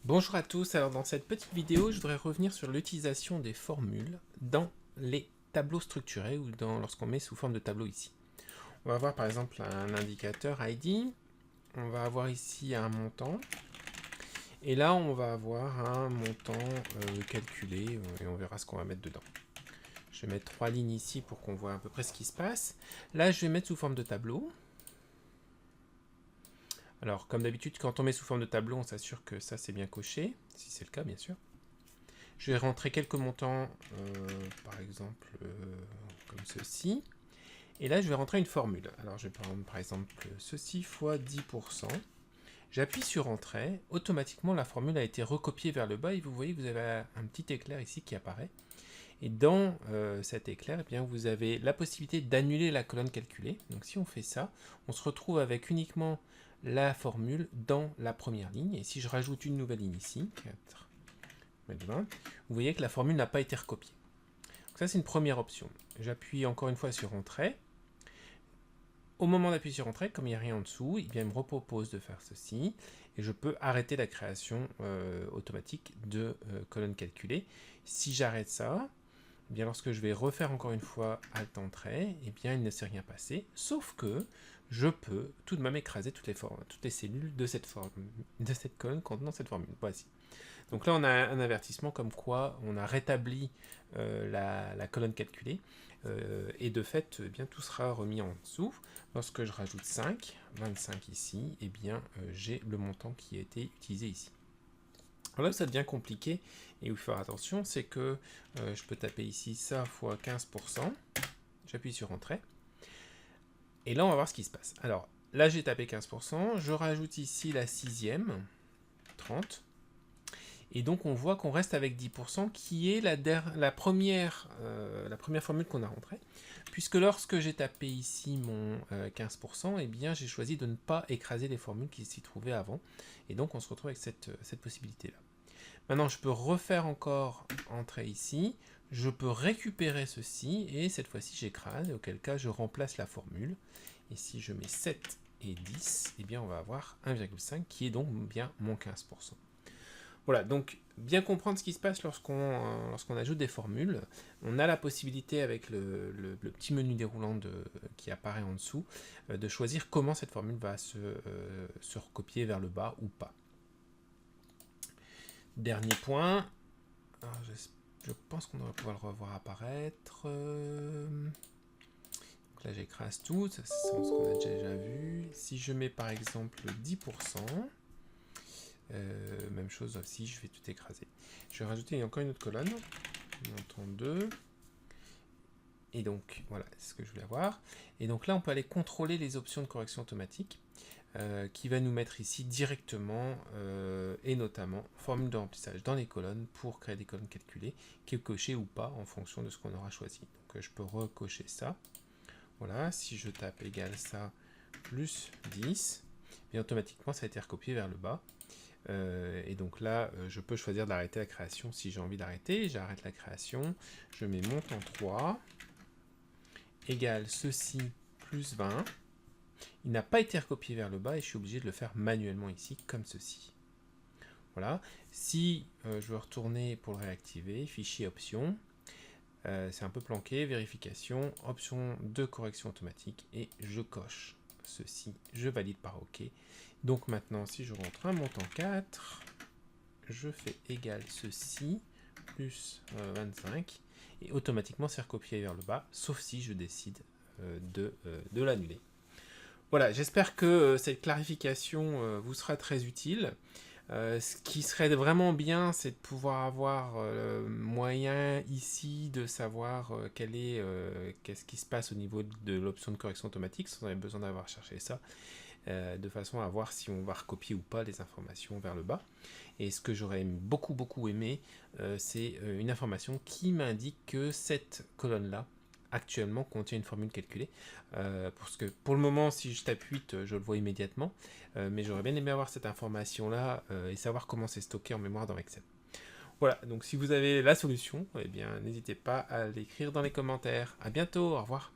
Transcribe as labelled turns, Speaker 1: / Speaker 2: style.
Speaker 1: Bonjour à tous, alors dans cette petite vidéo, je voudrais revenir sur l'utilisation des formules dans les tableaux structurés ou lorsqu'on met sous forme de tableau ici. On va avoir par exemple un indicateur ID, on va avoir ici un montant, et là on va avoir un montant calculé et on verra ce qu'on va mettre dedans. Je vais mettre 3 lignes ici pour qu'on voit à peu près ce qui se passe. Là je vais mettre sous forme de tableau. Alors, comme d'habitude, quand on met sous forme de tableau, on s'assure que ça c'est bien coché, si c'est le cas bien sûr. Je vais rentrer quelques montants, par exemple, comme ceci. Et là, je vais rentrer une formule. Alors, je vais prendre par exemple ceci fois 10%. J'appuie sur Entrée. Automatiquement, la formule a été recopiée vers le bas. Et vous voyez que vous avez un petit éclair ici qui apparaît. Et dans cet éclair, eh bien, vous avez la possibilité d'annuler la colonne calculée. Donc, si on fait ça, on se retrouve avec uniquement la formule dans la première ligne. Et si je rajoute une nouvelle ligne ici, 4, vous voyez que la formule n'a pas été recopiée. Donc ça, c'est une première option. J'appuie encore une fois sur Entrée. Au moment d'appuyer sur Entrée, comme il n'y a rien en dessous, eh bien, il me propose de faire ceci. Et je peux arrêter la création automatique de colonnes calculées. Si j'arrête ça, eh bien, lorsque je vais refaire encore une fois Alt Entrée, eh bien, il ne s'est rien passé. Sauf que je peux tout de même écraser toutes les cellules de cette colonne contenant cette formule. Voici. Donc là, on a un avertissement comme quoi on a rétabli la colonne calculée. Et de fait, eh bien, tout sera remis en dessous. Lorsque je rajoute 5, 25 ici, eh bien, j'ai le montant qui a été utilisé ici. Alors là, ça devient compliqué, et il faut faire attention, c'est que je peux taper ici ça fois 15%. J'appuie sur Entrée. Et là, on va voir ce qui se passe. Alors, là, j'ai tapé 15%. Je rajoute ici la sixième, 30. Et donc on voit qu'on reste avec 10% qui est la première formule qu'on a rentrée. Puisque lorsque j'ai tapé ici mon 15%, eh bien j'ai choisi de ne pas écraser les formules qui s'y trouvaient avant. Et donc on se retrouve avec cette possibilité-là. Maintenant je peux refaire encore entrer ici. Je peux récupérer ceci et cette fois-ci j'écrase, auquel cas je remplace la formule. Et si je mets 7 et 10, eh bien on va avoir 1,5 qui est donc bien mon 15%. Voilà, donc bien comprendre ce qui se passe lorsqu'on ajoute des formules. On a la possibilité avec le petit menu déroulant qui apparaît en dessous de choisir comment cette formule va se recopier vers le bas ou pas. Dernier point, alors, je pense qu'on devrait pouvoir le revoir apparaître. Donc là j'écrase tout, ça c'est ce qu'on a déjà vu. Si je mets par exemple 10%, même chose aussi, je vais tout écraser. Je vais rajouter encore une autre colonne, montant 2. Et donc, voilà, c'est ce que je voulais avoir. Et donc là, on peut aller contrôler les options de correction automatique, qui va nous mettre ici directement, et notamment, formule de remplissage dans les colonnes pour créer des colonnes calculées, qui est coché ou pas en fonction de ce qu'on aura choisi. Donc je peux recocher ça. Voilà, si je tape égal ça plus 10, bien automatiquement ça a été recopié vers le bas. Et donc là, je peux choisir d'arrêter la création si j'ai envie d'arrêter. J'arrête la création, je mets montant 3, égale ceci plus 20. Il n'a pas été recopié vers le bas et je suis obligé de le faire manuellement ici, comme ceci. Voilà. Si je veux retourner pour le réactiver, fichier options, c'est un peu planqué, vérification, option de correction automatique, et je coche ceci, je valide par OK. Donc maintenant, si je rentre un montant 4, je fais égal ceci, plus 25, et automatiquement c'est recopié vers le bas, sauf si je décide de l'annuler. Voilà, j'espère que cette clarification vous sera très utile. Ce qui serait vraiment bien, c'est de pouvoir avoir moyen ici de savoir qu'est-ce qui se passe au niveau de l'option de correction automatique, sans avoir besoin d'avoir cherché ça, de façon à voir si on va recopier ou pas les informations vers le bas. Et ce que j'aurais beaucoup aimé, c'est une information qui m'indique que cette colonne-là, actuellement, contient une formule calculée. Parce que pour le moment, si je tape 8, je le vois immédiatement. Mais j'aurais bien aimé avoir cette information-là et savoir comment c'est stocké en mémoire dans Excel. Voilà, donc si vous avez la solution, eh bien, n'hésitez pas à l'écrire dans les commentaires. À bientôt, au revoir.